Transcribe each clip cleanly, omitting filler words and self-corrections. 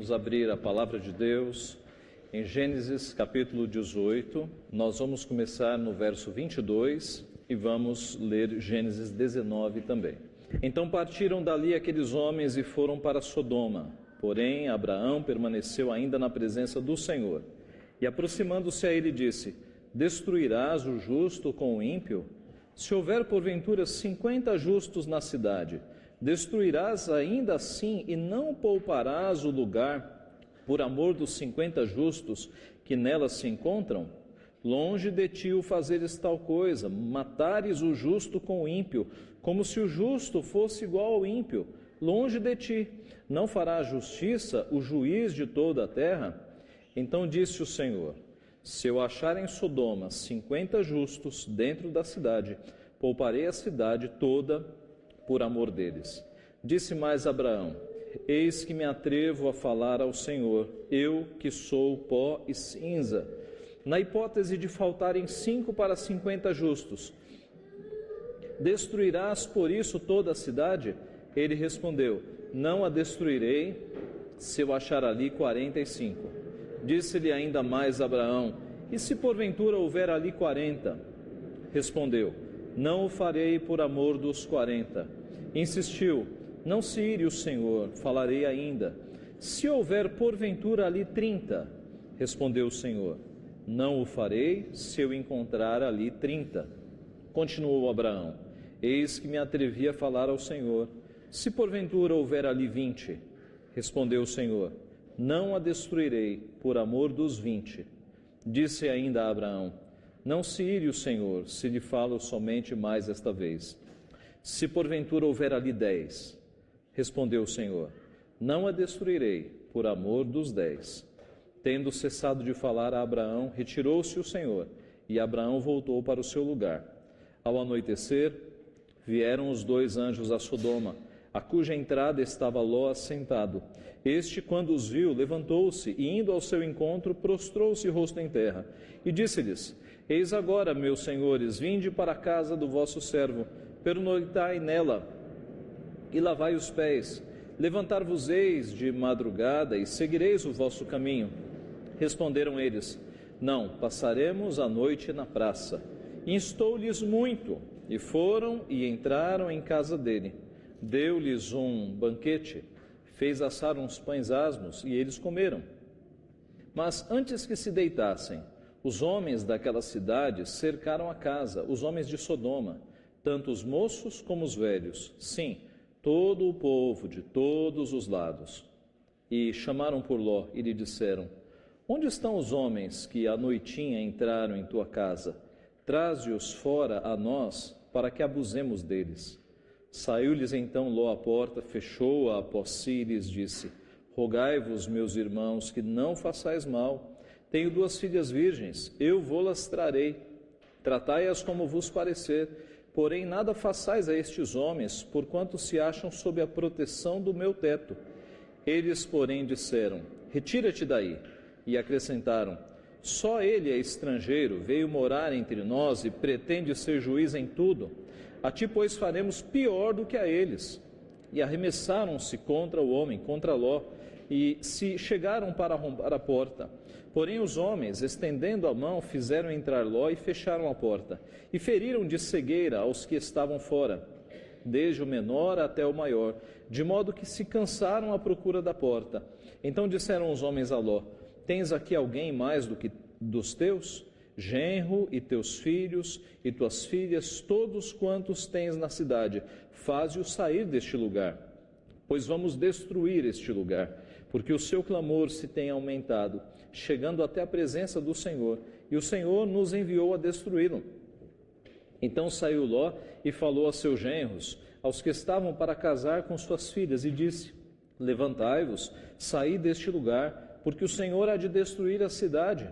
Vamos abrir a palavra de Deus em Gênesis capítulo 18. Nós vamos começar no verso 22 e vamos ler Gênesis 19 também. Então partiram dali aqueles homens e foram para Sodoma. Porém, Abraão permaneceu ainda na presença do Senhor. E aproximando-se a ele disse: Destruirás o justo com o ímpio? Se houver porventura 50 justos na cidade, destruirás ainda assim e não pouparás o lugar por amor dos 50 justos que nela se encontram? Longe de ti o fazeres tal coisa, matares o justo com o ímpio, como se o justo fosse igual ao ímpio. Longe de ti, não fará justiça o juiz de toda a terra? Então disse o Senhor: Se eu achar em Sodoma 50 justos dentro da cidade, pouparei a cidade toda por amor deles. Disse mais Abraão: Eis que me atrevo a falar ao Senhor, eu que sou pó e cinza. Na hipótese de faltarem 5 para 50 justos, destruirás por isso toda a cidade? Ele respondeu: Não a destruirei, se eu achar ali 45. Disse-lhe ainda mais Abraão: E se porventura houver ali 40? Respondeu: Não o farei por amor dos 40. Insistiu: Não se ire o Senhor, falarei ainda. Se houver porventura ali 30? Respondeu o Senhor: Não o farei, se eu encontrar ali 30. Continuou Abraão: Eis que me atrevi a falar ao Senhor. Se porventura houver ali 20? Respondeu o Senhor: Não a destruirei, por amor dos 20. Disse ainda a Abraão: Não se ire o Senhor, se lhe falo somente mais esta vez. Se porventura houver ali 10? Respondeu o Senhor: Não a destruirei, por amor dos 10. Tendo cessado de falar a Abraão, retirou-se o Senhor, e Abraão voltou para o seu lugar. Ao anoitecer, vieram os 2 anjos a Sodoma, a cuja entrada estava Ló assentado. Este, quando os viu, levantou-se e, indo ao seu encontro, prostrou-se rosto em terra. E disse-lhes: Eis agora, meus senhores, vinde para a casa do vosso servo, pernoitai nela e lavai os pés. Levantar-vos-eis de madrugada e seguireis o vosso caminho. Responderam eles: Não, passaremos a noite na praça. Instou-lhes muito, e foram e entraram em casa dele. Deu-lhes um banquete, fez assar uns pães asmos, e eles comeram. Mas antes que se deitassem, os homens daquela cidade cercaram a casa, os homens de Sodoma, tanto os moços como os velhos, sim, todo o povo de todos os lados. E chamaram por Ló e lhe disseram: Onde estão os homens que à noitinha entraram em tua casa? Traze-os fora a nós, para que abusemos deles. Saiu-lhes então Ló à porta, fechou-a após si e lhes disse: Rogai-vos, meus irmãos, que não façais mal. Tenho 2 filhas virgens, eu vô-las trarei. Tratai-as como vos parecer, porém nada façais a estes homens, porquanto se acham sob a proteção do meu teto. Eles, porém, disseram: Retira-te daí. E acrescentaram: Só ele é estrangeiro, veio morar entre nós e pretende ser juiz em tudo. A ti, pois, faremos pior do que a eles. E arremessaram-se contra o homem, contra Ló, e se chegaram para arrombar a porta. Porém os homens, estendendo a mão, fizeram entrar Ló e fecharam a porta, e feriram de cegueira aos que estavam fora, desde o menor até o maior, de modo que se cansaram à procura da porta. Então disseram os homens a Ló: Tens aqui alguém mais do que dos teus? Genro e teus filhos e tuas filhas, todos quantos tens na cidade, faze-os sair deste lugar, pois vamos destruir este lugar, porque o seu clamor se tem aumentado, chegando até a presença do Senhor, e o Senhor nos enviou a destruí-lo. Então saiu Ló e falou a seus genros, aos que estavam para casar com suas filhas, e disse: Levantai-vos, saí deste lugar, porque o Senhor há de destruir a cidade.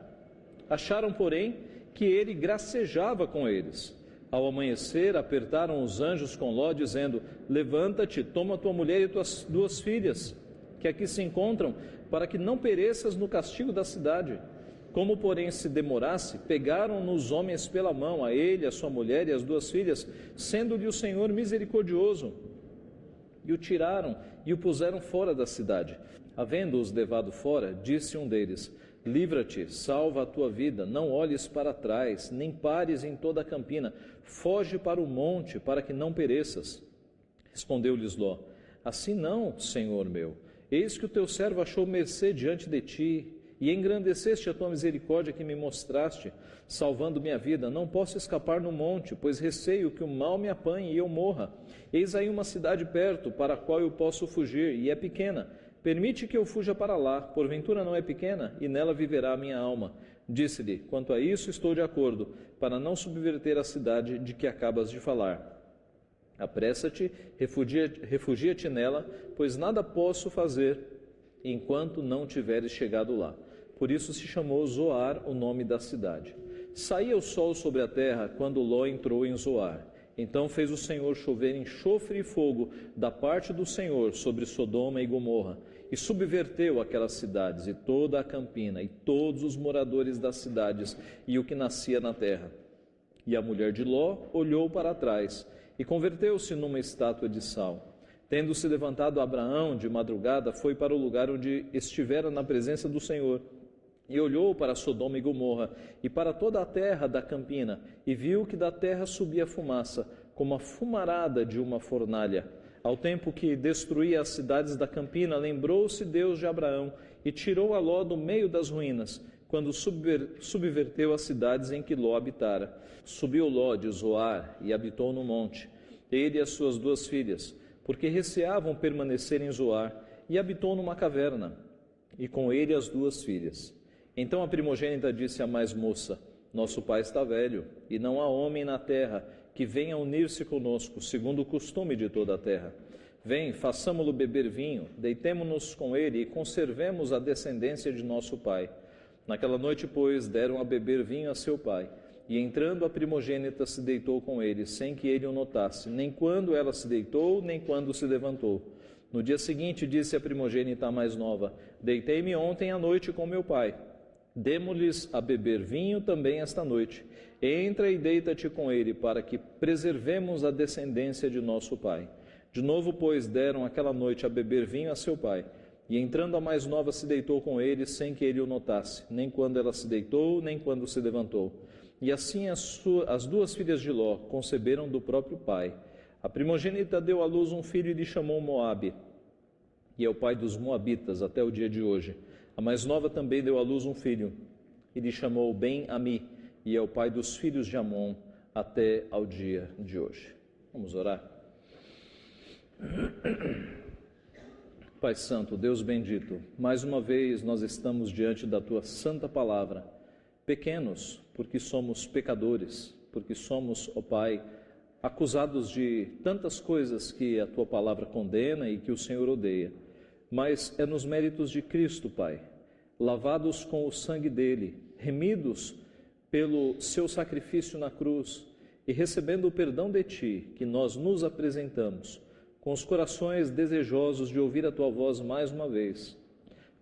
Acharam, porém, que ele gracejava com eles. Ao amanhecer, apertaram os anjos com Ló, dizendo: Levanta-te, toma tua mulher e tuas 2 filhas, que aqui se encontram, para que não pereças no castigo da cidade. Como, porém, se demorasse, pegaram-no os homens pela mão, a ele, a sua mulher e as 2 filhas, sendo-lhe o Senhor misericordioso. E o tiraram e o puseram fora da cidade. Havendo-os levado fora, disse um deles: livra-te, salva a tua vida, não olhes para trás, nem pares em toda a campina, foge para o monte, para que não pereças. Respondeu-lhes Ló: assim não, Senhor meu, eis que o teu servo achou mercê diante de ti, e engrandeceste a tua misericórdia que me mostraste, salvando minha vida. Não posso escapar no monte, pois receio que o mal me apanhe e eu morra. Eis aí uma cidade perto, para a qual eu posso fugir, e é pequena. Permite que eu fuja para lá, porventura não é pequena, e nela viverá a minha alma. Disse-lhe: quanto a isso estou de acordo, para não subverter a cidade de que acabas de falar. Apressa-te, refugia-te nela, pois nada posso fazer enquanto não tiveres chegado lá. Por isso se chamou Zoar o nome da cidade. Saía o sol sobre a terra quando Ló entrou em Zoar. Então fez o Senhor chover enxofre e fogo da parte do Senhor sobre Sodoma e Gomorra, e subverteu aquelas cidades e toda a campina, e todos os moradores das cidades, e o que nascia na terra. E a mulher de Ló olhou para trás, e converteu-se numa estátua de sal. Tendo-se levantado Abraão de madrugada, foi para o lugar onde estivera na presença do Senhor, e olhou para Sodoma e Gomorra, e para toda a terra da campina, e viu que da terra subia fumaça, como a fumarada de uma fornalha. Ao tempo que destruía as cidades da campina, lembrou-se Deus de Abraão, e tirou a Ló do meio das ruínas, quando subverteu as cidades em que Ló habitara. Subiu Ló de Zoar, e habitou no monte, ele e as suas 2 filhas, porque receavam permanecer em Zoar, e habitou numa caverna, e com ele as 2 filhas. Então a primogênita disse à mais moça: nosso pai está velho, e não há homem na terra que venha unir-se conosco, segundo o costume de toda a terra. Vem, façamo-lo beber vinho, deitemo-nos com ele e conservemos a descendência de nosso pai. Naquela noite, pois, deram a beber vinho a seu pai, e entrando a primogênita se deitou com ele, sem que ele o notasse, nem quando ela se deitou, nem quando se levantou. No dia seguinte disse a primogênita mais nova: deitei-me ontem à noite com meu pai. Demo-lhes a beber vinho também esta noite. Entra e deita-te com ele, para que preservemos a descendência de nosso pai. De novo, pois, deram aquela noite a beber vinho a seu pai. E entrando a mais nova se deitou com ele, sem que ele o notasse, nem quando ela se deitou, nem quando se levantou. E assim as 2 filhas de Ló conceberam do próprio pai. A primogênita deu à luz um filho e lhe chamou Moabe, e é o pai dos moabitas até o dia de hoje. A mais nova também deu à luz um filho, e lhe chamou Ben-Ami, e é o pai dos filhos de Amon, até ao dia de hoje. Vamos orar? Pai Santo, Deus bendito, mais uma vez nós estamos diante da Tua santa palavra, pequenos, porque somos pecadores, porque somos, ó Pai, acusados de tantas coisas que a Tua palavra condena e que o Senhor odeia. Mas é nos méritos de Cristo, Pai, lavados com o sangue dele, remidos pelo seu sacrifício na cruz e recebendo o perdão de Ti, que nós nos apresentamos, com os corações desejosos de ouvir a Tua voz mais uma vez.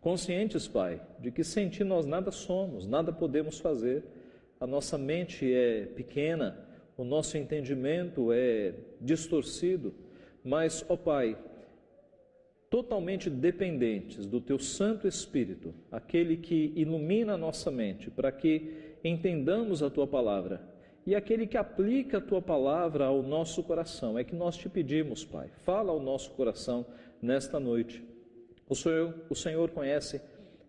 Conscientes, Pai, de que sem Ti nós nada somos, nada podemos fazer, a nossa mente é pequena, o nosso entendimento é distorcido, mas, ó Pai, totalmente dependentes do Teu Santo Espírito, aquele que ilumina a nossa mente para que entendamos a Tua palavra, e aquele que aplica a Tua palavra ao nosso coração. É que nós Te pedimos, Pai, fala ao nosso coração nesta noite. O Senhor conhece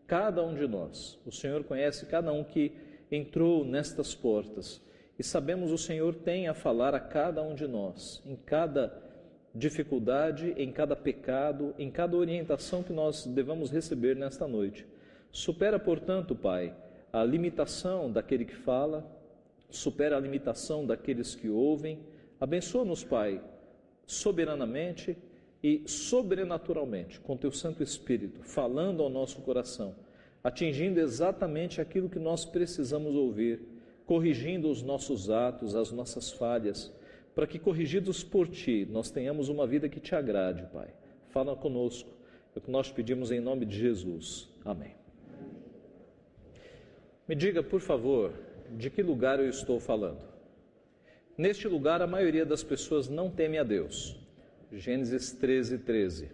cada um de nós, o Senhor conhece cada um que entrou nestas portas, e sabemos o Senhor tem a falar a cada um de nós, em cada dificuldade, em cada pecado, em cada orientação que nós devamos receber nesta noite. Supera, portanto, Pai, a limitação daquele que fala, supera a limitação daqueles que ouvem. Abençoa-nos, Pai, soberanamente e sobrenaturalmente, com Teu Santo Espírito, falando ao nosso coração, atingindo exatamente aquilo que nós precisamos ouvir, corrigindo os nossos atos, as nossas falhas, para que, corrigidos por Ti, nós tenhamos uma vida que Te agrade, Pai. Fala conosco, é o que nós pedimos em nome de Jesus. Amém. Me diga, por favor, de que lugar eu estou falando? Neste lugar, a maioria das pessoas não teme a Deus. Gênesis 13:13.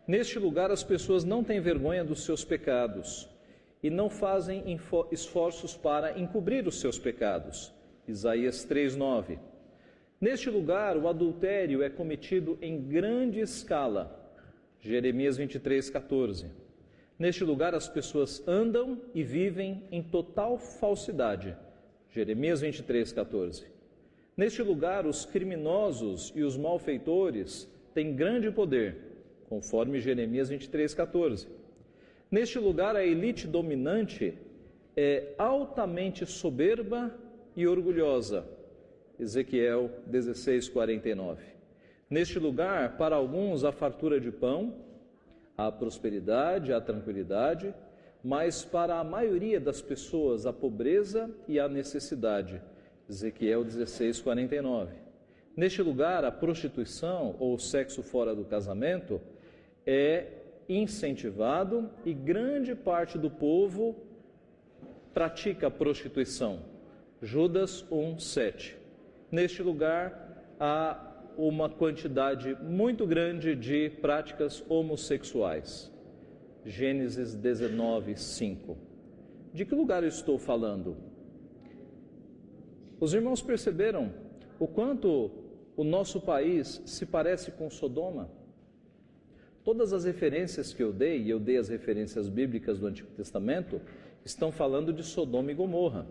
Neste lugar as pessoas não têm vergonha dos seus pecados e não fazem esforços para encobrir os seus pecados. Isaías 3:9. Neste lugar o adultério é cometido em grande escala. Jeremias 23:14. Neste lugar as pessoas andam e vivem em total falsidade. Jeremias 23:14. Neste lugar os criminosos e os malfeitores têm grande poder, conforme Jeremias 23:14. Neste lugar a elite dominante é altamente soberba e orgulhosa. Ezequiel 16:49. Neste lugar, para alguns, a fartura de pão, a prosperidade, a tranquilidade, mas para a maioria das pessoas, a pobreza e a necessidade. Ezequiel 16:49. Neste lugar, a prostituição ou o sexo fora do casamento é incentivado e grande parte do povo pratica a prostituição. Judas 1:7. Neste lugar, há uma quantidade muito grande de práticas homossexuais. Gênesis 19:5. De que lugar eu estou falando? Os irmãos perceberam o quanto o nosso país se parece com Sodoma? Todas as referências que eu dei as referências bíblicas do Antigo Testamento, estão falando de Sodoma e Gomorra.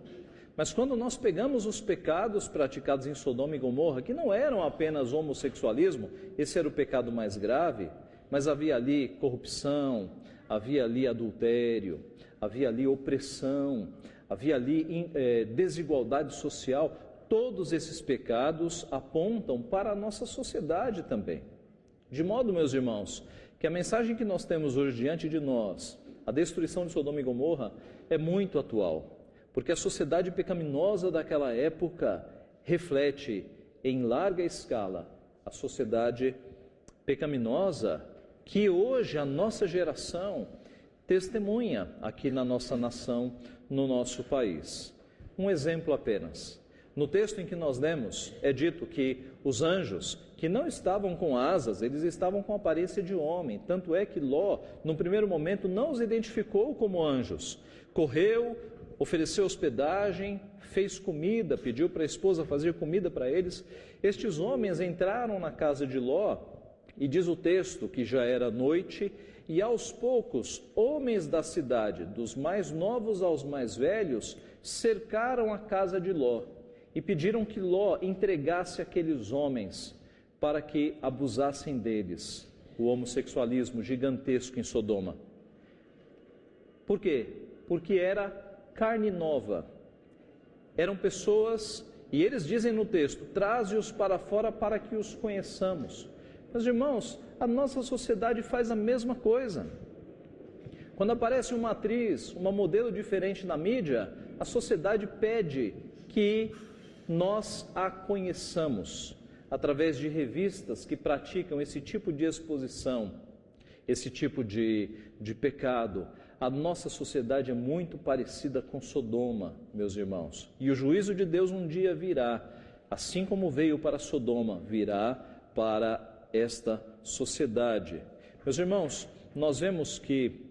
Mas quando nós pegamos os pecados praticados em Sodoma e Gomorra, que não eram apenas homossexualismo, esse era o pecado mais grave, mas havia ali corrupção, havia ali adultério, havia ali opressão, havia ali desigualdade social. Todos esses pecados apontam para a nossa sociedade também. De modo, meus irmãos, que a mensagem que nós temos hoje diante de nós, a destruição de Sodoma e Gomorra, é muito atual. Porque a sociedade pecaminosa daquela época reflete em larga escala a sociedade pecaminosa que hoje a nossa geração testemunha aqui na nossa nação, no nosso país. Um exemplo apenas. No texto em que nós lemos, é dito que os anjos, que não estavam com asas, eles estavam com a aparência de homem. Tanto é que Ló, no primeiro momento, não os identificou como anjos. Correu, ofereceu hospedagem, fez comida, pediu para a esposa fazer comida para eles. Estes homens entraram na casa de Ló, e diz o texto que já era noite, e aos poucos, homens da cidade, dos mais novos aos mais velhos, cercaram a casa de Ló, e pediram que Ló entregasse aqueles homens para que abusassem deles. O homossexualismo gigantesco em Sodoma. Por quê? Porque era carne nova. Eram pessoas, e eles dizem no texto, traze-os para fora para que os conheçamos. Mas irmãos, a nossa sociedade faz a mesma coisa. Quando aparece uma atriz, uma modelo diferente na mídia, a sociedade pede que nós a conheçamos através de revistas que praticam esse tipo de exposição, esse tipo de pecado. A nossa sociedade é muito parecida com Sodoma, meus irmãos. E o juízo de Deus um dia virá, assim como veio para Sodoma, virá para esta sociedade. Meus irmãos, nós vemos que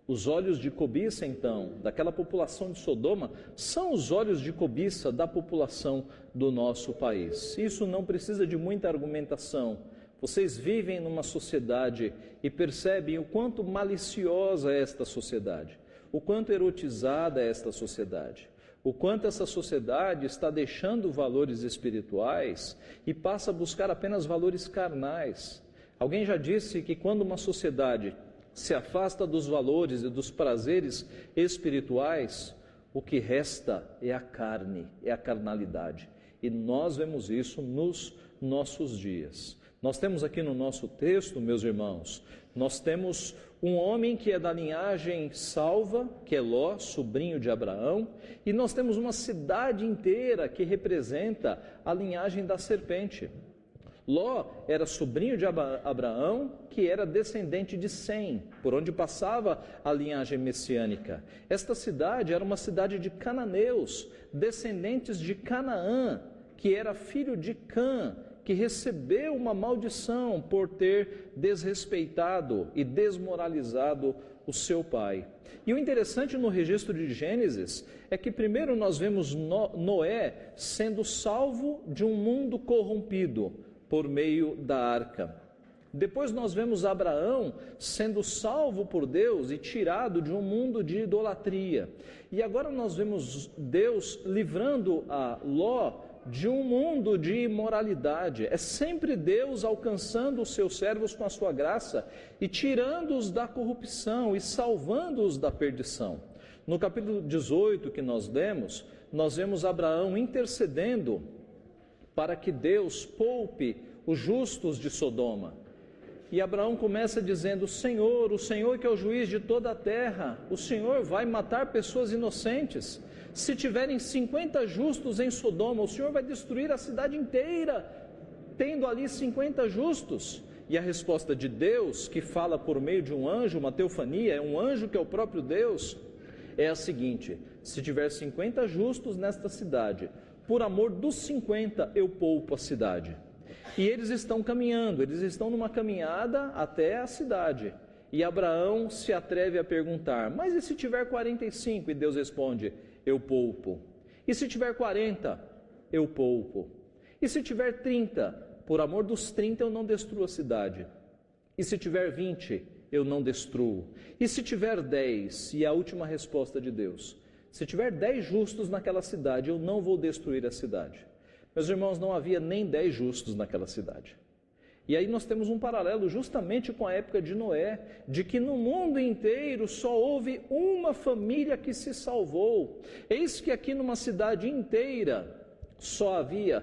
os olhos de cobiça, então, daquela população de Sodoma, são os olhos de cobiça da população do nosso país. Isso não precisa de muita argumentação. Vocês vivem numa sociedade e percebem o quanto maliciosa é esta sociedade, o quanto erotizada é esta sociedade, o quanto essa sociedade está deixando valores espirituais e passa a buscar apenas valores carnais. Alguém já disse que quando uma sociedade se afasta dos valores e dos prazeres espirituais, o que resta é a carne, é a carnalidade. E nós vemos isso nos nossos dias. Nós temos aqui no nosso texto, meus irmãos, nós temos um homem que é da linhagem salva, que é Ló, sobrinho de Abraão, e nós temos uma cidade inteira que representa a linhagem da serpente. Ló era sobrinho de Abraão, que era descendente de Sem, por onde passava a linhagem messiânica. Esta cidade era uma cidade de cananeus, descendentes de Canaã, que era filho de Cã, que recebeu uma maldição por ter desrespeitado e desmoralizado o seu pai. E o interessante no registro de Gênesis é que primeiro nós vemos Noé sendo salvo de um mundo corrompido por meio da arca. Depois nós vemos Abraão sendo salvo por Deus e tirado de um mundo de idolatria. E agora nós vemos Deus livrando a Ló de um mundo de imoralidade. É sempre Deus alcançando os seus servos com a sua graça e tirando-os da corrupção e salvando-os da perdição. No capítulo 18 que nós lemos, nós vemos Abraão intercedendo para que Deus poupe os justos de Sodoma. E Abraão começa dizendo: Senhor, o Senhor que é o juiz de toda a terra, o Senhor vai matar pessoas inocentes. Se tiverem 50 justos em Sodoma, o Senhor vai destruir a cidade inteira, tendo ali 50 justos. E a resposta de Deus, que fala por meio de um anjo, uma teofania, é um anjo que é o próprio Deus, é a seguinte: se tiver 50 justos nesta cidade, por amor dos 50 eu poupo a cidade. E eles estão caminhando, eles estão numa caminhada até a cidade. E Abraão se atreve a perguntar: mas e se tiver 45? E Deus responde: eu poupo. E se tiver 40? Eu poupo. E se tiver 30? Por amor dos 30 eu não destruo a cidade. E se tiver 20? Eu não destruo. E se tiver 10? E a última resposta de Deus: se tiver 10 justos naquela cidade, eu não vou destruir a cidade. Meus irmãos, não havia nem 10 justos naquela cidade. E aí nós temos um paralelo justamente com a época de Noé, de que no mundo inteiro só houve uma família que se salvou. Eis que aqui numa cidade inteira só havia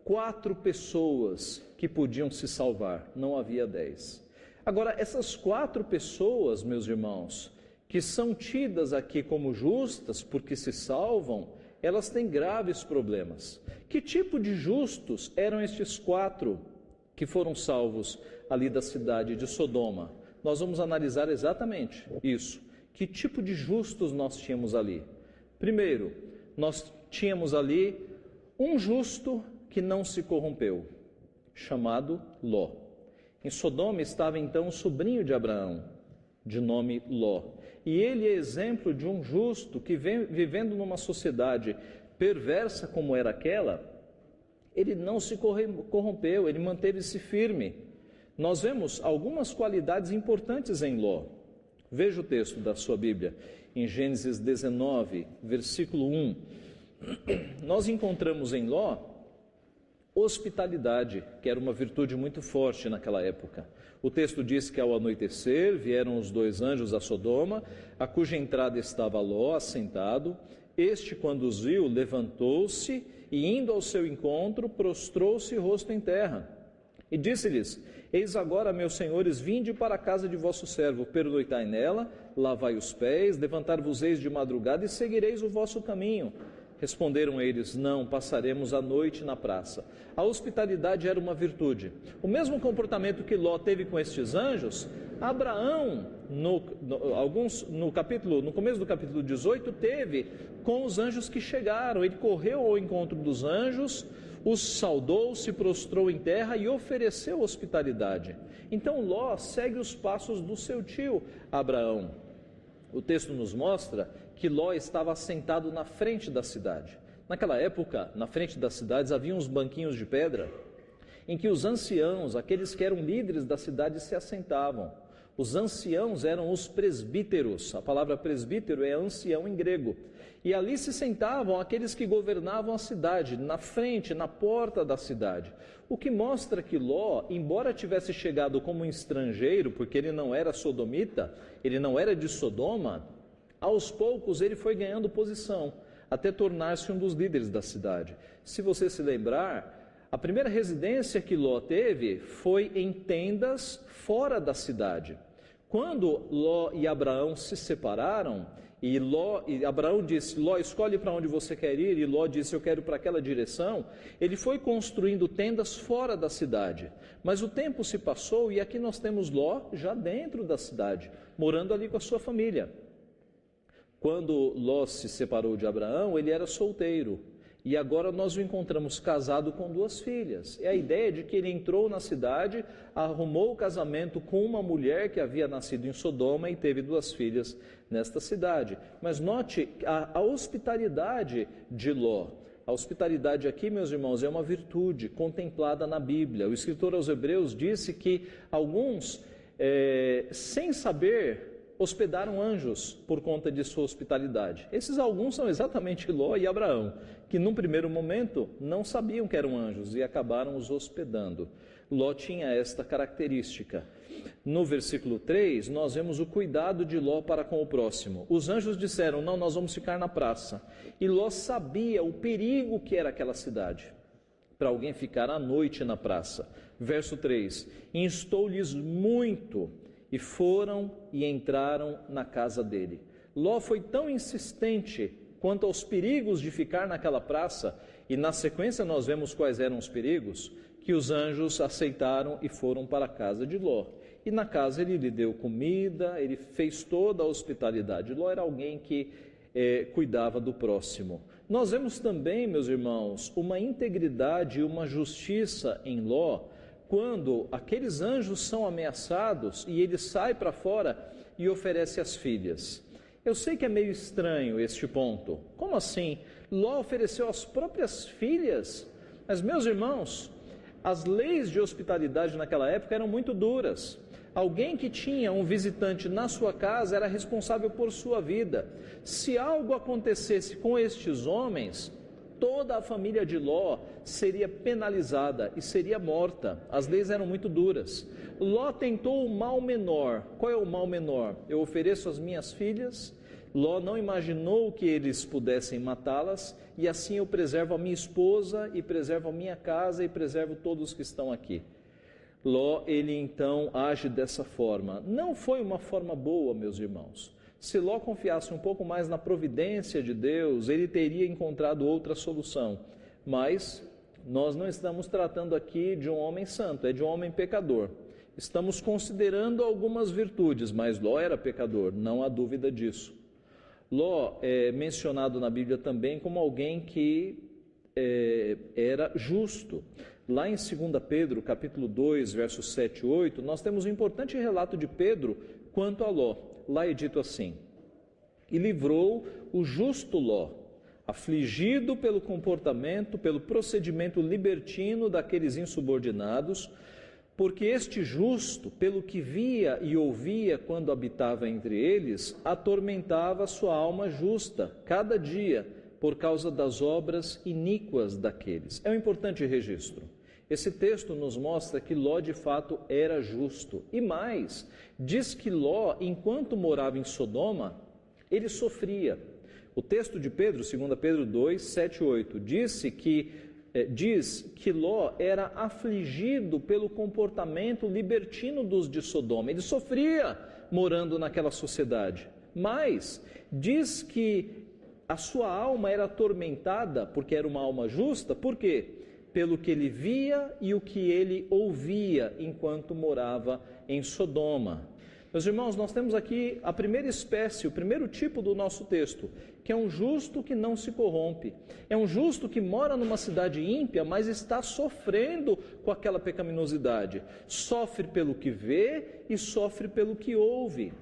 4 pessoas que podiam se salvar, não havia 10. Agora, essas 4 pessoas, meus irmãos, que são tidas aqui como justas porque se salvam, elas têm graves problemas. Que tipo de justos eram estes 4 que foram salvos ali da cidade de Sodoma? Nós vamos analisar exatamente isso. Que tipo de justos nós tínhamos ali? Primeiro, nós tínhamos ali um justo que não se corrompeu, chamado Ló. Em Sodoma estava então o sobrinho de Abraão, de nome Ló. E ele é exemplo de um justo que vivendo numa sociedade perversa como era aquela, ele não se corrompeu, ele manteve-se firme. Nós vemos algumas qualidades importantes em Ló. Veja o texto da sua Bíblia, em Gênesis 19, versículo 1. Nós encontramos em Ló hospitalidade, que era uma virtude muito forte naquela época. O texto diz que ao anoitecer vieram os 2 anjos a Sodoma, a cuja entrada estava Ló assentado. Este, quando os viu, levantou-se e, indo ao seu encontro, prostrou-se rosto em terra. E disse-lhes: eis agora, meus senhores, vinde para a casa de vosso servo, pernoitai nela, lavai os pés, levantar-vos-eis de madrugada e seguireis o vosso caminho. Responderam eles: não, passaremos a noite na praça. A hospitalidade era uma virtude. O mesmo comportamento que Ló teve com estes anjos, Abraão, no começo do capítulo 18, teve com os anjos que chegaram. Ele correu ao encontro dos anjos, os saudou, se prostrou em terra e ofereceu hospitalidade. Então Ló segue os passos do seu tio Abraão. O texto nos mostra que Ló estava assentado na frente da cidade. Naquela época, na frente das cidades, havia uns banquinhos de pedra, em que os anciãos, aqueles que eram líderes da cidade, se assentavam. Os anciãos eram os presbíteros. A palavra presbítero é ancião em grego. E ali se sentavam aqueles que governavam a cidade, na frente, na porta da cidade. O que mostra que Ló, embora tivesse chegado como um estrangeiro, porque ele não era sodomita, ele não era de Sodoma, aos poucos ele foi ganhando posição, até tornar-se um dos líderes da cidade. Se você se lembrar, a primeira residência que Ló teve foi em tendas fora da cidade. Quando Ló e Abraão se separaram, e Abraão disse: Ló, escolhe para onde você quer ir, e Ló disse: eu quero para aquela direção. Ele foi construindo tendas fora da cidade, mas o tempo se passou e aqui nós temos Ló já dentro da cidade, morando ali com a sua família. Quando Ló se separou de Abraão, ele era solteiro, E agora nós o encontramos casado com 2 filhas. É a ideia de que ele entrou na cidade, arrumou o casamento com uma mulher que havia nascido em Sodoma e teve 2 filhas nesta cidade. Mas note a hospitalidade de Ló. A hospitalidade aqui, meus irmãos, é uma virtude contemplada na Bíblia. O escritor aos Hebreus disse que alguns, sem saber, hospedaram anjos por conta de sua hospitalidade. Esses alguns são exatamente Ló e Abraão, que num primeiro momento não sabiam que eram anjos e acabaram os hospedando. Ló tinha esta característica. No versículo 3, nós vemos o cuidado de Ló para com o próximo. Os anjos disseram: não, nós vamos ficar na praça. E Ló sabia o perigo que era aquela cidade, para alguém ficar à noite na praça. Verso 3, instou-lhes muito, e foram e entraram na casa dele. Ló foi tão insistente quanto aos perigos de ficar naquela praça, e na sequência nós vemos quais eram os perigos, que os anjos aceitaram e foram para a casa de Ló. E na casa ele lhe deu comida, ele fez toda a hospitalidade. Ló era alguém que cuidava do próximo. Nós vemos também, meus irmãos, uma integridade e uma justiça em Ló, quando aqueles anjos são ameaçados e ele sai para fora e oferece as filhas. Eu sei que é meio estranho este ponto. Como assim? Ló ofereceu as próprias filhas? Mas, meus irmãos, as leis de hospitalidade naquela época eram muito duras. Alguém que tinha um visitante na sua casa era responsável por sua vida. Se algo acontecesse com estes homens, toda a família de Ló seria penalizada e seria morta. As leis eram muito duras. Ló tentou o mal menor. Qual é o mal menor? Eu ofereço as minhas filhas. Ló não imaginou que eles pudessem matá-las, e assim eu preservo a minha esposa, e preservo a minha casa, e preservo todos que estão aqui. Ló, ele então age dessa forma. Não foi uma forma boa, meus irmãos. Se Ló confiasse um pouco mais na providência de Deus, ele teria encontrado outra solução. Mas nós não estamos tratando aqui de um homem santo, é de um homem pecador. Estamos considerando algumas virtudes, mas Ló era pecador, não há dúvida disso. Ló é mencionado na Bíblia também como alguém que era justo. Lá em 2 Pedro, capítulo 2, versos 7 e 8, nós temos um importante relato de Pedro quanto a Ló. Lá é dito assim: e livrou o justo Ló, afligido pelo comportamento, pelo procedimento libertino daqueles insubordinados, porque este justo, pelo que via e ouvia quando habitava entre eles, atormentava sua alma justa, cada dia, por causa das obras iníquas daqueles. É um importante registro. Esse texto nos mostra que Ló de fato era justo. E mais, diz que Ló, enquanto morava em Sodoma, ele sofria. O texto de Pedro, 2 Pedro 2, 7 e 8, diz que Ló era afligido pelo comportamento libertino dos de Sodoma. Ele sofria morando naquela sociedade. Mas diz que a sua alma era atormentada, porque era uma alma justa. Por quê? Pelo que ele via e o que ele ouvia enquanto morava em Sodoma. Meus irmãos, nós temos aqui a primeira espécie, o primeiro tipo do nosso texto, que é um justo que não se corrompe. É um justo que mora numa cidade ímpia, mas está sofrendo com aquela pecaminosidade. Sofre pelo que vê e sofre pelo que ouve.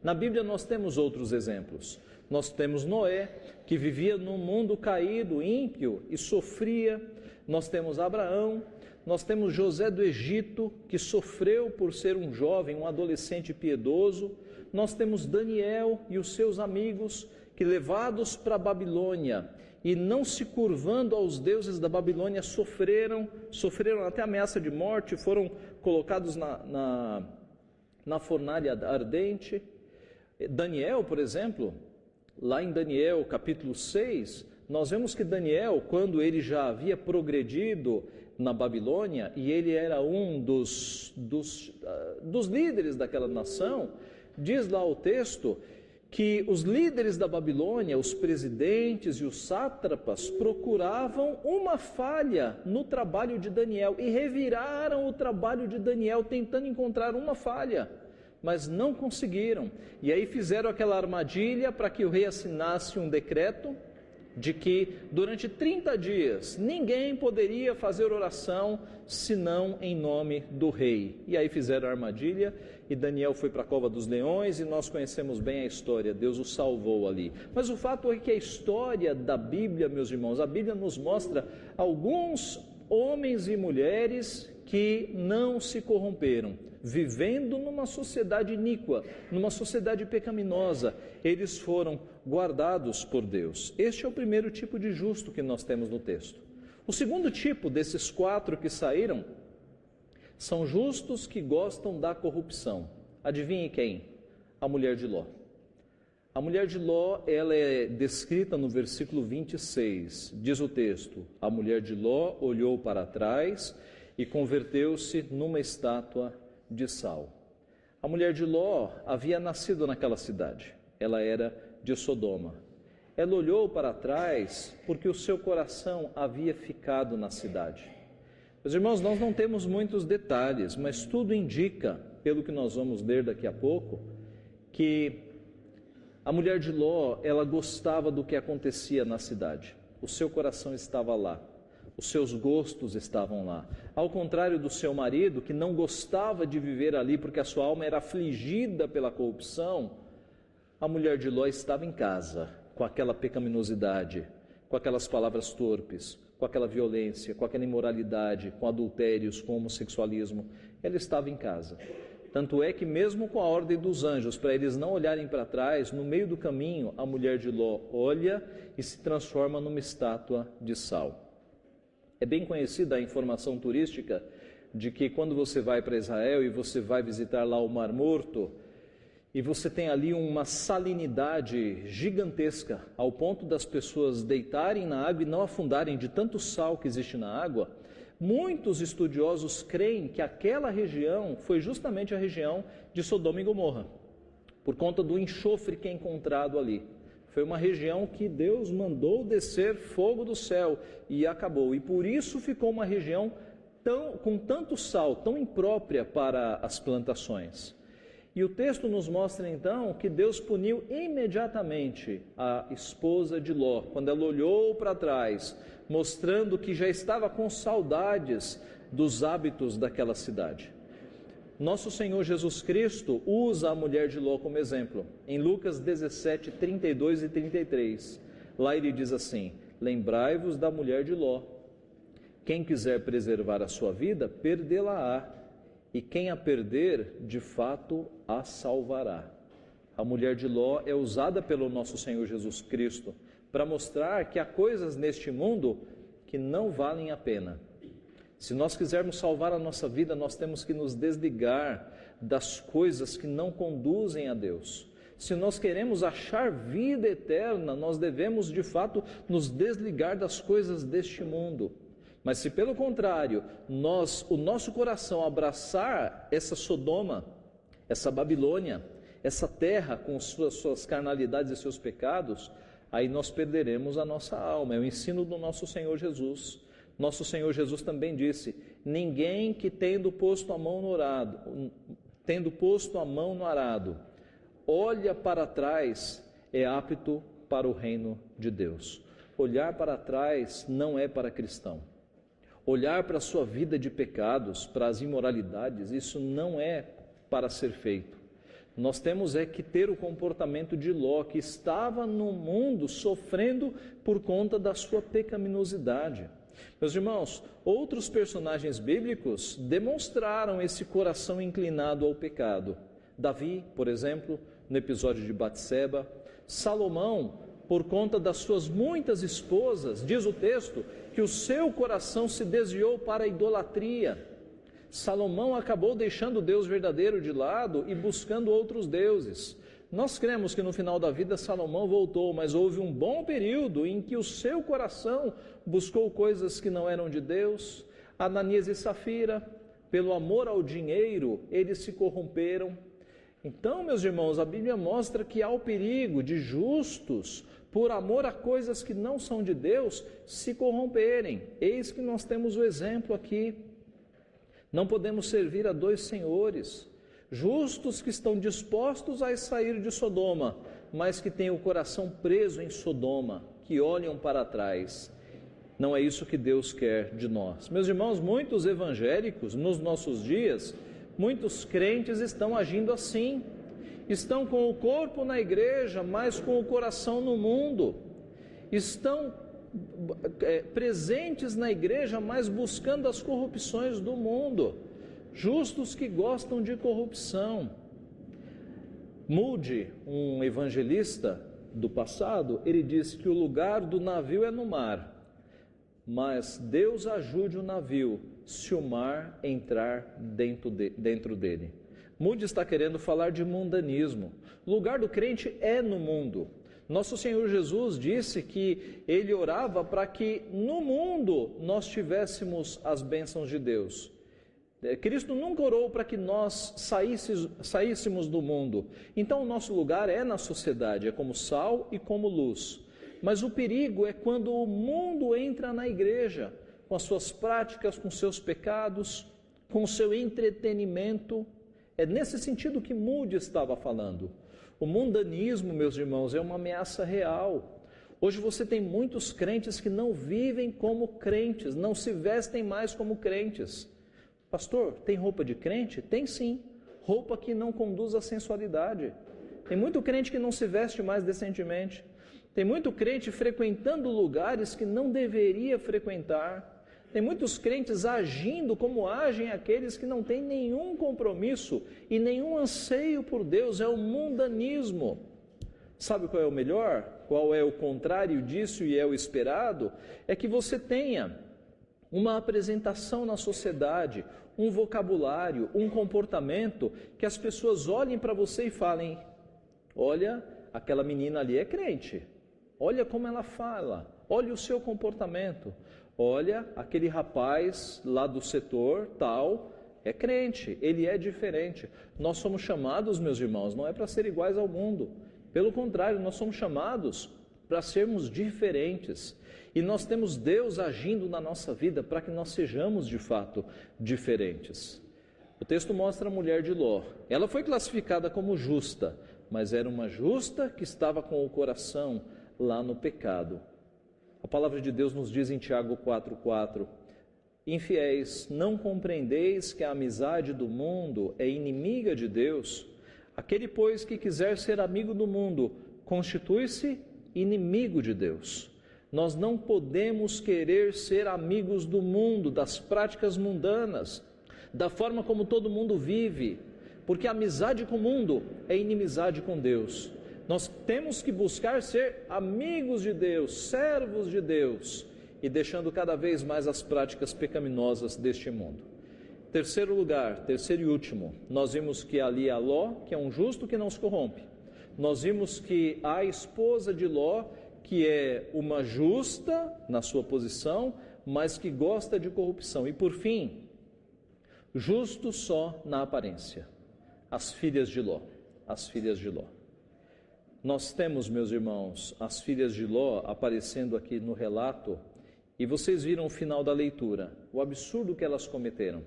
Na Bíblia nós temos outros exemplos. Nós temos Noé, que vivia num mundo caído, ímpio, e sofria. Nós temos Abraão, nós temos José do Egito, que sofreu por ser um jovem, um adolescente piedoso. Nós temos Daniel e os seus amigos, que levados para a Babilônia e não se curvando aos deuses da Babilônia, sofreram até ameaça de morte, foram colocados na fornalha ardente. Daniel, por exemplo, lá em Daniel capítulo 6, nós vemos que Daniel, quando ele já havia progredido na Babilônia, e ele era um dos líderes daquela nação, diz lá o texto que os líderes da Babilônia, os presidentes e os sátrapas, procuravam uma falha no trabalho de Daniel e reviraram o trabalho de Daniel tentando encontrar uma falha, mas não conseguiram. E aí fizeram aquela armadilha para que o rei assinasse um decreto de que durante 30 dias ninguém poderia fazer oração senão em nome do rei. E aí fizeram a armadilha e Daniel foi para a cova dos leões e nós conhecemos bem a história, Deus o salvou ali. Mas o fato é que a história da Bíblia, meus irmãos, a Bíblia nos mostra alguns homens e mulheres que não se corromperam, vivendo numa sociedade iníqua, numa sociedade pecaminosa, eles foram guardados por Deus. Este é o primeiro tipo de justo que nós temos no texto. O segundo tipo desses 4 que saíram são justos que gostam da corrupção. Adivinhe quem? A mulher de Ló. A mulher de Ló, ela é descrita no versículo 26, diz o texto: a mulher de Ló olhou para trás e converteu-se numa estátua de sal. A mulher de Ló havia nascido naquela cidade, ela era de Sodoma. Ela olhou para trás porque o seu coração havia ficado na cidade. Meus irmãos, nós não temos muitos detalhes, mas tudo indica, pelo que nós vamos ler daqui a pouco, que a mulher de Ló, ela gostava do que acontecia na cidade. O seu coração estava lá. Os seus gostos estavam lá. Ao contrário do seu marido, que não gostava de viver ali porque a sua alma era afligida pela corrupção, a mulher de Ló estava em casa, com aquela pecaminosidade, com aquelas palavras torpes, com aquela violência, com aquela imoralidade, com adultérios, com homossexualismo. Ela estava em casa. Tanto é que mesmo com a ordem dos anjos, para eles não olharem para trás, no meio do caminho, a mulher de Ló olha e se transforma numa estátua de sal. É bem conhecida a informação turística de que quando você vai para Israel e você vai visitar lá o Mar Morto, e você tem ali uma salinidade gigantesca, ao ponto das pessoas deitarem na água e não afundarem de tanto sal que existe na água, muitos estudiosos creem que aquela região foi justamente a região de Sodoma e Gomorra, por conta do enxofre que é encontrado ali. Foi uma região que Deus mandou descer fogo do céu e acabou. E por isso ficou uma região com tanto sal, tão imprópria para as plantações. E o texto nos mostra então que Deus puniu imediatamente a esposa de Ló, quando ela olhou para trás, mostrando que já estava com saudades dos hábitos daquela cidade. Nosso Senhor Jesus Cristo usa a mulher de Ló como exemplo. Em Lucas 17, 32 e 33, lá ele diz assim: lembrai-vos da mulher de Ló. Quem quiser preservar a sua vida, perdê-la-á. E quem a perder, de fato, a salvará. A mulher de Ló é usada pelo nosso Senhor Jesus Cristo para mostrar que há coisas neste mundo que não valem a pena. Se nós quisermos salvar a nossa vida, nós temos que nos desligar das coisas que não conduzem a Deus. Se nós queremos achar vida eterna, nós devemos, de fato, nos desligar das coisas deste mundo. Mas se, pelo contrário, o nosso coração abraçar essa Sodoma, essa Babilônia, essa terra com suas carnalidades e seus pecados, aí nós perderemos a nossa alma. É o ensino do nosso Senhor Jesus. Nosso Senhor Jesus também disse: ninguém que tendo posto a mão no arado, olha para trás, é apto para o reino de Deus. Olhar para trás não é para cristão. Olhar para a sua vida de pecados, para as imoralidades, isso não é para ser feito. Nós temos que ter o comportamento de Ló, que estava no mundo sofrendo por conta da sua pecaminosidade. Meus irmãos, outros personagens bíblicos demonstraram esse coração inclinado ao pecado. Davi, por exemplo, no episódio de Batseba. Salomão, por conta das suas muitas esposas, diz o texto, que o seu coração se desviou para a idolatria. Salomão acabou deixando o Deus verdadeiro de lado e buscando outros deuses. Nós cremos que no final da vida Salomão voltou, mas houve um bom período em que o seu coração buscou coisas que não eram de Deus. Ananias e Safira, pelo amor ao dinheiro, eles se corromperam. Então, meus irmãos, a Bíblia mostra que há o perigo de justos, por amor a coisas que não são de Deus, se corromperem. Eis que nós temos o exemplo aqui. Não podemos servir a dois senhores. Justos que estão dispostos a sair de Sodoma, mas que têm o coração preso em Sodoma, que olham para trás. Não é isso que Deus quer de nós. Meus irmãos, muitos evangélicos nos nossos dias, muitos crentes estão agindo assim. Estão com o corpo na igreja, mas com o coração no mundo. Estão presentes na igreja, mas buscando as corrupções do mundo. Justos que gostam de corrupção. Moody, um evangelista do passado, ele disse que o lugar do navio é no mar, mas Deus ajude o navio se o mar entrar dentro dele. Moody está querendo falar de mundanismo. O lugar do crente é no mundo. Nosso Senhor Jesus disse que Ele orava para que no mundo nós tivéssemos as bênçãos de Deus. Cristo nunca orou para que nós saíssemos do mundo. Então o nosso lugar é na sociedade, é como sal e como luz. Mas o perigo é quando o mundo entra na igreja, com as suas práticas, com seus pecados, com o seu entretenimento. É nesse sentido que Moody estava falando. O mundanismo, meus irmãos, é uma ameaça real. Hoje você tem muitos crentes que não vivem como crentes, não se vestem mais como crentes. Pastor, tem roupa de crente? Tem sim, roupa que não conduz à sensualidade. Tem muito crente que não se veste mais decentemente. Tem muito crente frequentando lugares que não deveria frequentar. Tem muitos crentes agindo como agem aqueles que não têm nenhum compromisso e nenhum anseio por Deus. É o mundanismo. Sabe qual é o melhor? Qual é o contrário disso e é o esperado? É que você tenha uma apresentação na sociedade, um vocabulário, um comportamento que as pessoas olhem para você e falem: olha, aquela menina ali é crente, olha como ela fala, olha o seu comportamento, olha, aquele rapaz lá do setor tal é crente, ele é diferente. Nós somos chamados, meus irmãos, não é para ser iguais ao mundo, pelo contrário, nós somos chamados para sermos diferentes. E nós temos Deus agindo na nossa vida para que nós sejamos de fato diferentes. O texto mostra a mulher de Ló. Ela foi classificada como justa, mas era uma justa que estava com o coração lá no pecado. A palavra de Deus nos diz em Tiago 4,4: infiéis, não compreendeis que a amizade do mundo é inimiga de Deus? Aquele, pois, que quiser ser amigo do mundo, constitui-se inimigo de Deus. Nós não podemos querer ser amigos do mundo, das práticas mundanas, da forma como todo mundo vive, porque a amizade com o mundo é inimizade com Deus. Nós temos que buscar ser amigos de Deus, servos de Deus, e deixando cada vez mais as práticas pecaminosas deste mundo. Terceiro lugar, terceiro e último, nós vimos que ali há Ló, que é um justo que não se corrompe. Nós vimos que a esposa de Ló, que é uma justa na sua posição, mas que gosta de corrupção. E por fim, justo só na aparência, as filhas de Ló, as filhas de Ló. Nós temos, meus irmãos, as filhas de Ló aparecendo aqui no relato, e vocês viram o final da leitura, o absurdo que elas cometeram.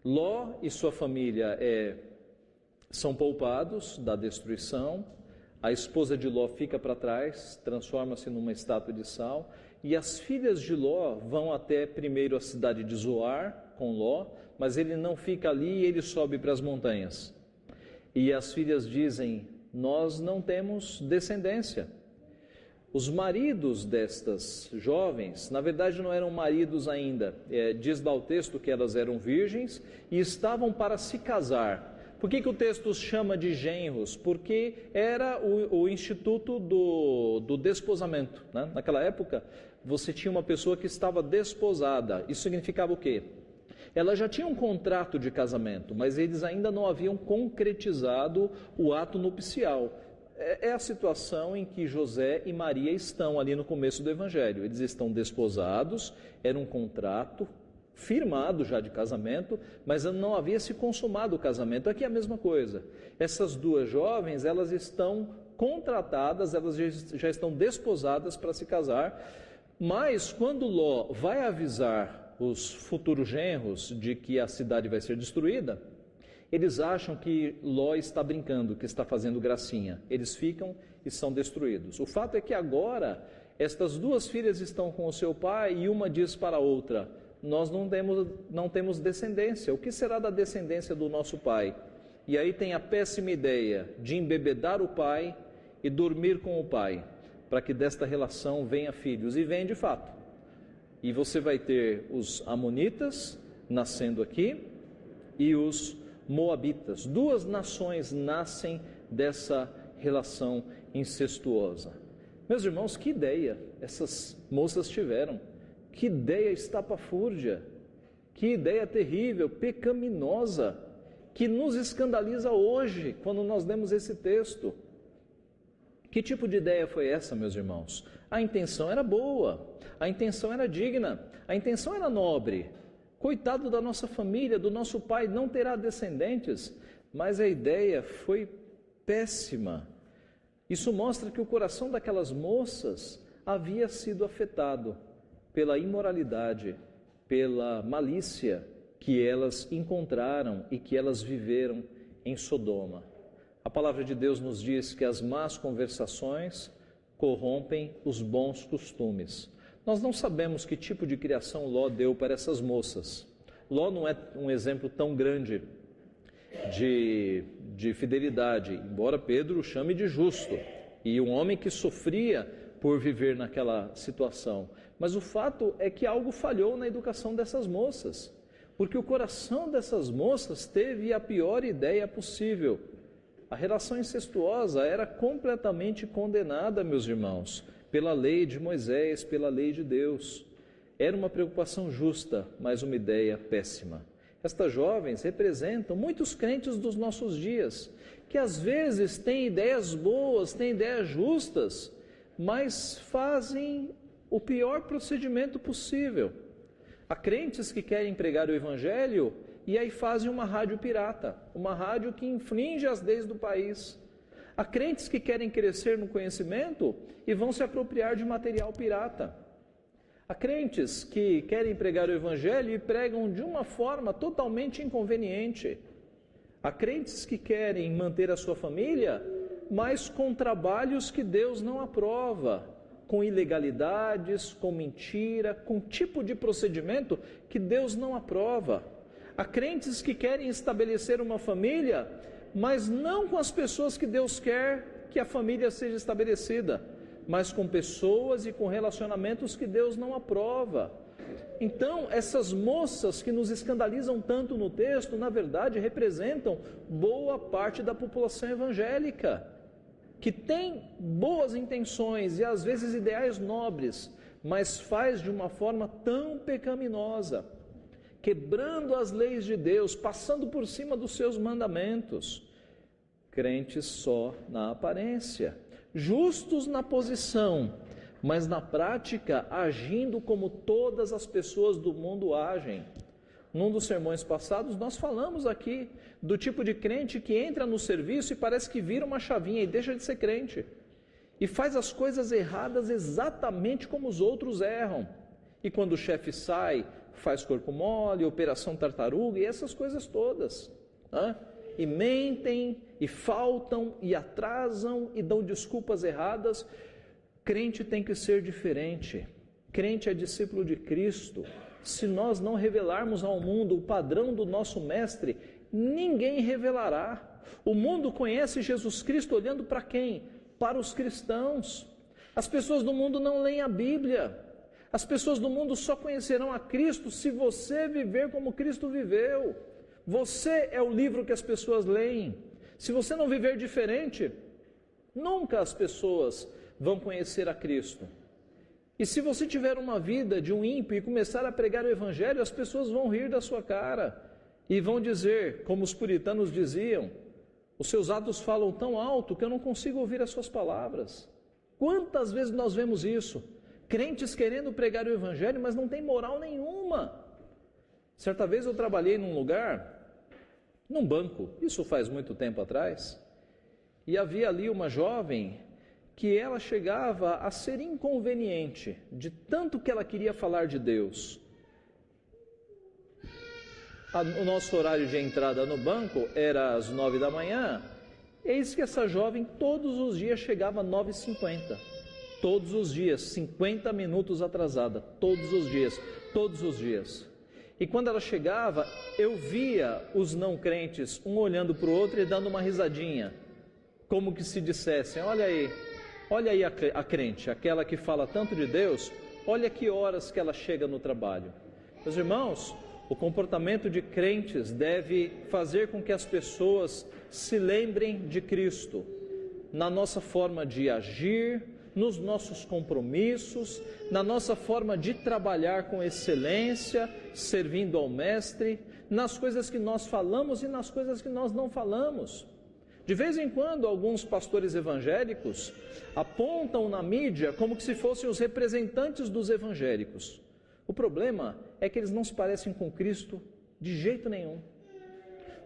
Ló e sua família são poupados da destruição. A esposa de Ló fica para trás, transforma-se numa estátua de sal, e as filhas de Ló vão até primeiro a cidade de Zoar com Ló, mas ele não fica ali e ele sobe para as montanhas. E as filhas dizem: nós não temos descendência. Os maridos destas jovens, na verdade não eram maridos ainda, diz lá o texto que elas eram virgens e estavam para se casar. Por que o texto os chama de genros? Porque era o instituto do desposamento, né? Naquela época, você tinha uma pessoa que estava desposada. Isso significava o quê? Ela já tinha um contrato de casamento, mas eles ainda não haviam concretizado o ato nupcial. É a situação em que José e Maria estão ali no começo do Evangelho. Eles estão desposados, era um contrato firmado já de casamento, mas não havia se consumado o casamento. Aqui é a mesma coisa. Essas duas jovens, elas estão contratadas, elas já estão desposadas para se casar, mas quando Ló vai avisar os futuros genros de que a cidade vai ser destruída, eles acham que Ló está brincando, que está fazendo gracinha. Eles ficam e são destruídos. O fato é que agora Estas duas filhas estão com o seu pai e uma diz para a outra: nós não temos descendência, o que será da descendência do nosso pai? E aí tem a péssima ideia de embebedar o pai e dormir com o pai, para que desta relação venha filhos, e vem de fato. E você vai ter os amonitas nascendo aqui e os moabitas. Duas nações nascem dessa relação incestuosa. Meus irmãos, que ideia essas moças tiveram, que ideia estapafúrdia, que ideia terrível, pecaminosa, que nos escandaliza hoje, quando nós lemos esse texto. Que tipo de ideia foi essa, meus irmãos? A intenção era boa, a intenção era digna, a intenção era nobre. Coitado da nossa família, do nosso pai, não terá descendentes, mas a ideia foi péssima. Isso mostra que o coração daquelas moças havia sido afetado pela imoralidade, pela malícia que elas encontraram e que elas viveram em Sodoma. A palavra de Deus nos diz que as más conversações corrompem os bons costumes. Nós não sabemos que tipo de criação Ló deu para essas moças. Ló não é um exemplo tão grande de fidelidade, embora Pedro o chame de justo, e um homem que sofria por viver naquela situação. Mas o fato é que algo falhou na educação dessas moças, porque o coração dessas moças teve a pior ideia possível. A relação incestuosa era completamente condenada, meus irmãos, pela lei de Moisés, pela lei de Deus. Era uma preocupação justa, mas uma ideia péssima. Estas jovens representam muitos crentes dos nossos dias, que às vezes têm ideias boas, têm ideias justas, mas fazem o pior procedimento possível. Há crentes que querem pregar o Evangelho e aí fazem uma rádio pirata, uma rádio que infringe as leis do país. Há crentes que querem crescer no conhecimento e vão se apropriar de material pirata. Há crentes que querem pregar o Evangelho e pregam de uma forma totalmente inconveniente. Há crentes que querem manter a sua família, mas com trabalhos que Deus não aprova, com ilegalidades, com mentira, com tipo de procedimento que Deus não aprova. Há crentes que querem estabelecer uma família, mas não com as pessoas que Deus quer que a família seja estabelecida, mas com pessoas e com relacionamentos que Deus não aprova. Então, essas moças que nos escandalizam tanto no texto, na verdade, representam boa parte da população evangélica, que tem boas intenções e às vezes ideais nobres, mas faz de uma forma tão pecaminosa, quebrando as leis de Deus, passando por cima dos seus mandamentos. Crentes só na aparência, justos na posição, mas na prática agindo como todas as pessoas do mundo agem. Num dos sermões passados nós falamos aqui do tipo de crente que entra no serviço e parece que vira uma chavinha e deixa de ser crente, e faz as coisas erradas exatamente como os outros erram, e quando o chefe sai, faz corpo mole, operação tartaruga e essas coisas todas, e mentem, e faltam, e atrasam, e dão desculpas erradas. Crente tem que ser diferente. Crente é discípulo de Cristo. Se nós não revelarmos ao mundo o padrão do nosso mestre, ninguém revelará. O mundo conhece Jesus Cristo olhando para quem? Para os cristãos. As pessoas do mundo não leem a Bíblia. As pessoas do mundo só conhecerão a Cristo se você viver como Cristo viveu. Você é o livro que as pessoas leem. Se você não viver diferente, nunca as pessoas vão conhecer a Cristo. E se você tiver uma vida de um ímpio e começar a pregar o Evangelho, as pessoas vão rir da sua cara e vão dizer, como os puritanos diziam: os seus atos falam tão alto que eu não consigo ouvir as suas palavras. Quantas vezes nós vemos isso? Crentes querendo pregar o Evangelho, mas não tem moral nenhuma. Certa vez eu trabalhei num lugar, num banco, isso faz muito tempo atrás, e havia ali uma jovem que ela chegava a ser inconveniente, de tanto que ela queria falar de Deus. O nosso horário de entrada no banco era às 9 da manhã, eis que essa jovem todos os dias chegava às 9h50. todos os dias, 50 minutos atrasada, todos os dias, todos os dias. E quando ela chegava, eu via os não crentes, um olhando para o outro e dando uma risadinha, como que se dissessem: olha aí a crente, aquela que fala tanto de Deus, olha que horas que ela chega no trabalho. Meus irmãos, o comportamento de crentes deve fazer com que as pessoas se lembrem de Cristo, na nossa forma de agir, nos nossos compromissos, na nossa forma de trabalhar com excelência, servindo ao Mestre, nas coisas que nós falamos e nas coisas que nós não falamos. De vez em quando, alguns pastores evangélicos apontam na mídia como que se fossem os representantes dos evangélicos. O problema é que eles não se parecem com Cristo de jeito nenhum.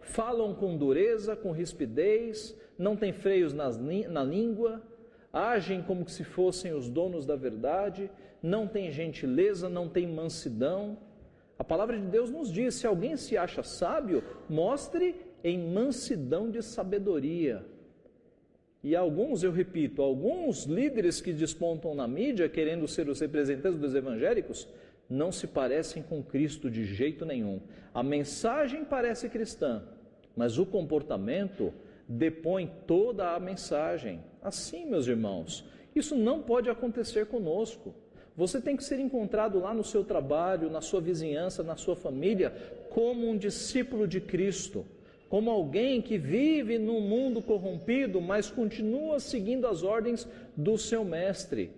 Falam com dureza, com rispidez, não têm freios na língua, agem como que se fossem os donos da verdade, não têm gentileza, não têm mansidão. A palavra de Deus nos diz: se alguém se acha sábio, mostre em mansidão de sabedoria. E alguns, eu repito, alguns líderes que despontam na mídia, querendo ser os representantes dos evangélicos, não se parecem com Cristo de jeito nenhum. A mensagem parece cristã, mas o comportamento depõe toda a mensagem. Assim, meus irmãos, isso não pode acontecer conosco. Você tem que ser encontrado lá no seu trabalho, na sua vizinhança, na sua família, como um discípulo de Cristo, como alguém que vive num mundo corrompido, mas continua seguindo as ordens do seu mestre,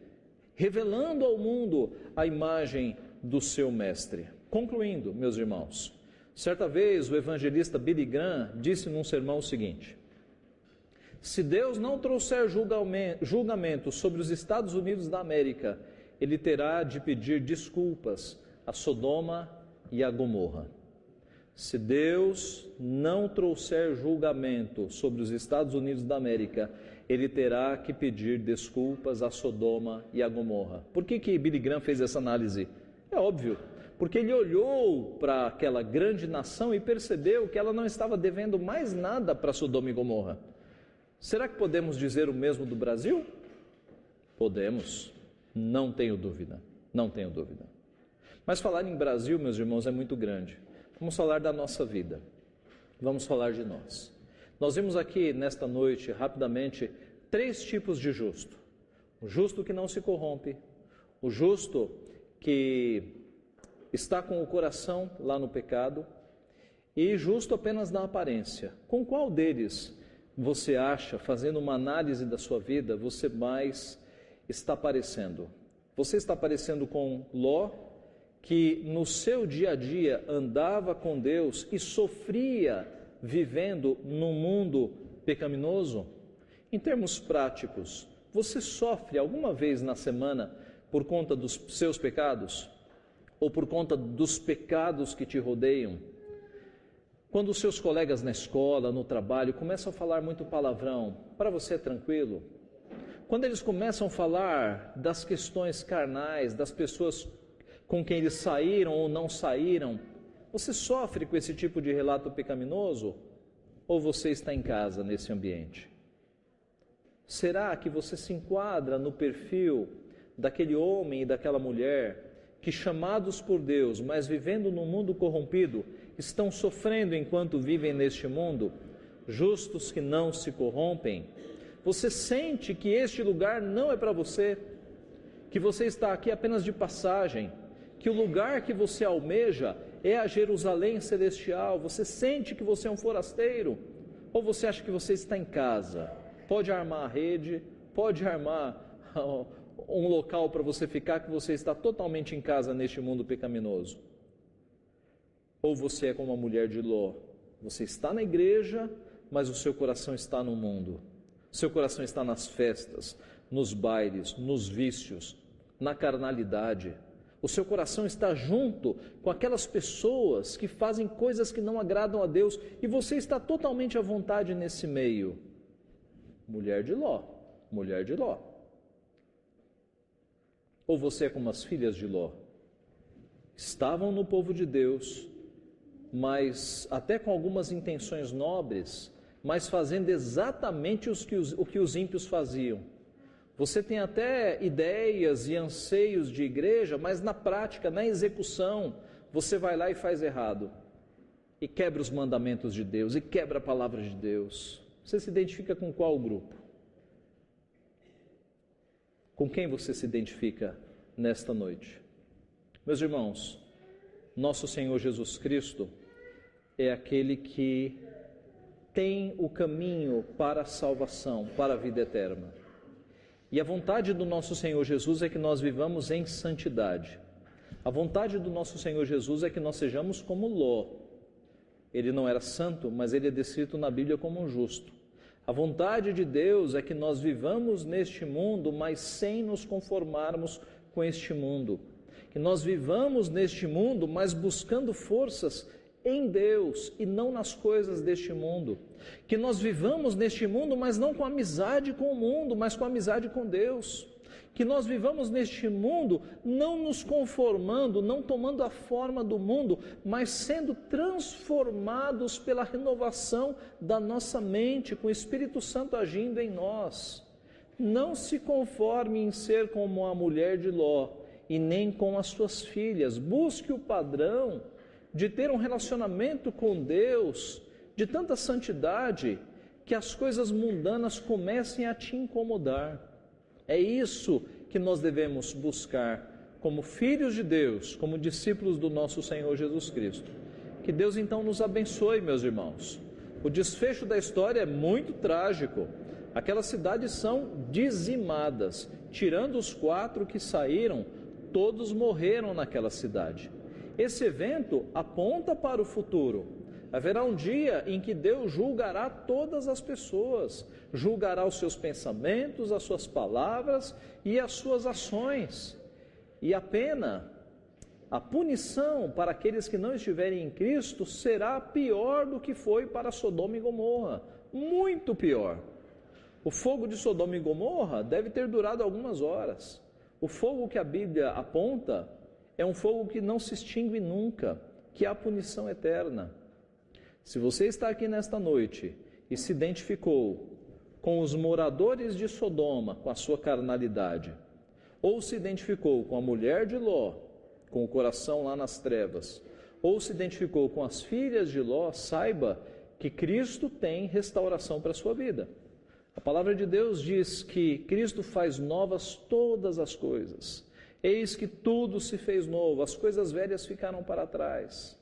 revelando ao mundo a imagem do seu mestre. Concluindo, meus irmãos, certa vez o evangelista Billy Graham disse num sermão o seguinte: se Deus não trouxer julgamento sobre os Estados Unidos da América, Ele terá de pedir desculpas a Sodoma e a Gomorra. Se Deus não trouxer julgamento sobre os Estados Unidos da América, Ele terá que pedir desculpas a Sodoma e a Gomorra. Por que Billy Graham fez essa análise? É óbvio, porque ele olhou para aquela grande nação e percebeu que ela não estava devendo mais nada para Sodoma e Gomorra. Será que podemos dizer o mesmo do Brasil? Podemos, não tenho dúvida, não tenho dúvida. Mas falar em Brasil, meus irmãos, é muito grande. Vamos falar da nossa vida, vamos falar de nós. Nós vimos aqui nesta noite, rapidamente, 3 tipos de justo. O justo que não se corrompe, o justo que está com o coração lá no pecado, e justo apenas na aparência. Com qual deles você acha, fazendo uma análise da sua vida, você mais está parecendo? Você está parecendo com Ló, que no seu dia a dia andava com Deus e sofria vivendo num mundo pecaminoso? Em termos práticos, você sofre alguma vez na semana por conta dos seus pecados? Ou por conta dos pecados que te rodeiam? Quando os seus colegas na escola, no trabalho, começam a falar muito palavrão, para você é tranquilo? Quando eles começam a falar das questões carnais, das pessoas com quem eles saíram ou não saíram, você sofre com esse tipo de relato pecaminoso? Ou você está em casa nesse ambiente? Será que você se enquadra no perfil daquele homem e daquela mulher que, chamados por Deus, mas vivendo num mundo corrompido, estão sofrendo enquanto vivem neste mundo, justos que não se corrompem? Você sente que este lugar não é para você, que você está aqui apenas de passagem, que o lugar que você almeja é a Jerusalém celestial? Você sente que você é um forasteiro? Ou você acha que você está em casa? Pode armar a rede, pode armar um local para você ficar, que você está totalmente em casa neste mundo pecaminoso? Ou você é como a mulher de Ló, você está na igreja, mas o seu coração está no mundo, seu coração está nas festas, nos bailes, nos vícios, na carnalidade. O seu coração está junto com aquelas pessoas que fazem coisas que não agradam a Deus, e você está totalmente à vontade nesse meio. Mulher de Ló, mulher de Ló. Ou você é como as filhas de Ló, estavam no povo de Deus, mas até com algumas intenções nobres, mas fazendo exatamente o que os ímpios faziam. Você tem até ideias e anseios de igreja, mas na prática, na execução, você vai lá e faz errado. E quebra os mandamentos de Deus, e quebra a palavra de Deus. Você se identifica com qual grupo? Com quem você se identifica nesta noite? Meus irmãos, nosso Senhor Jesus Cristo é aquele que tem o caminho para a salvação, para a vida eterna. E a vontade do nosso Senhor Jesus é que nós vivamos em santidade. A vontade do nosso Senhor Jesus é que nós sejamos como Ló. Ele não era santo, mas ele é descrito na Bíblia como um justo. A vontade de Deus é que nós vivamos neste mundo, mas sem nos conformarmos com este mundo. Que nós vivamos neste mundo, mas buscando forças em Deus e não nas coisas deste mundo. Que nós vivamos neste mundo, mas não com amizade com o mundo, mas com amizade com Deus. Que nós vivamos neste mundo não nos conformando, não tomando a forma do mundo, mas sendo transformados pela renovação da nossa mente, com o Espírito Santo agindo em nós. Não se conforme em ser como a mulher de Ló e nem com as suas filhas. Busque o padrão de ter um relacionamento com Deus de tanta santidade que as coisas mundanas comecem a te incomodar. É isso que nós devemos buscar como filhos de Deus, como discípulos do nosso Senhor Jesus Cristo. Que Deus então nos abençoe, meus irmãos. O desfecho da história é muito trágico. Aquelas cidades são dizimadas. Tirando os 4 que saíram, todos morreram naquela cidade. Esse evento aponta para o futuro. Haverá um dia em que Deus julgará todas as pessoas, julgará os seus pensamentos, as suas palavras e as suas ações. E a pena, a punição para aqueles que não estiverem em Cristo será pior do que foi para Sodoma e Gomorra, muito pior. O fogo de Sodoma e Gomorra deve ter durado algumas horas. O fogo que a Bíblia aponta é um fogo que não se extingue nunca, que é a punição eterna. Se você está aqui nesta noite e se identificou com os moradores de Sodoma, com a sua carnalidade, ou se identificou com a mulher de Ló, com o coração lá nas trevas, ou se identificou com as filhas de Ló, saiba que Cristo tem restauração para a sua vida. A palavra de Deus diz que Cristo faz novas todas as coisas. Eis que tudo se fez novo, as coisas velhas ficaram para trás.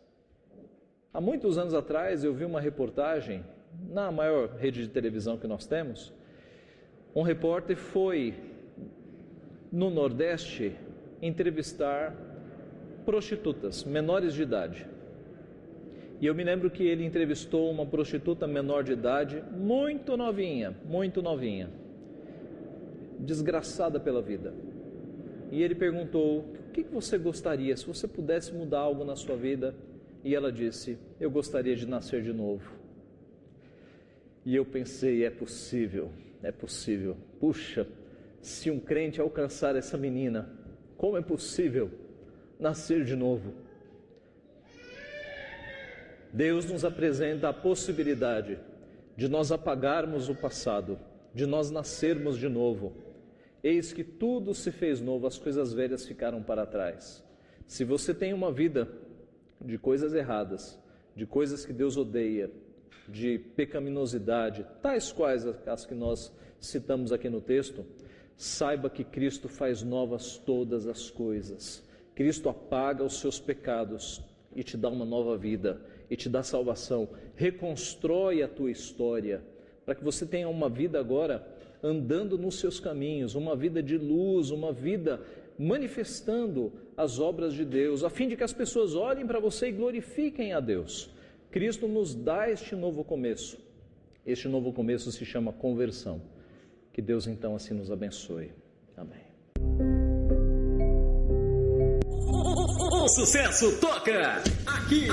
Há muitos anos atrás eu vi uma reportagem, na maior rede de televisão que nós temos, um repórter foi no Nordeste entrevistar prostitutas, menores de idade. E eu me lembro que ele entrevistou uma prostituta menor de idade, muito novinha, desgraçada pela vida. E ele perguntou, o que você gostaria, se você pudesse mudar algo na sua vida? E ela disse, eu gostaria de nascer de novo. E eu pensei, é possível. Puxa, se um crente alcançar essa menina, como é possível nascer de novo? Deus nos apresenta a possibilidade de nós apagarmos o passado, de nós nascermos de novo. Eis que tudo se fez novo, as coisas velhas ficaram para trás. Se você tem uma vida de coisas erradas, de coisas que Deus odeia, de pecaminosidade, tais quais as que nós citamos aqui no texto, saiba que Cristo faz novas todas as coisas. Cristo apaga os seus pecados e te dá uma nova vida, e te dá salvação, reconstrói a tua história, para que você tenha uma vida agora andando nos seus caminhos, uma vida de luz, uma vida manifestando as obras de Deus, a fim de que as pessoas olhem para você e glorifiquem a Deus. Cristo nos dá este novo começo. Este novo começo se chama conversão. Que Deus então assim nos abençoe. Amém. O sucesso toca aqui.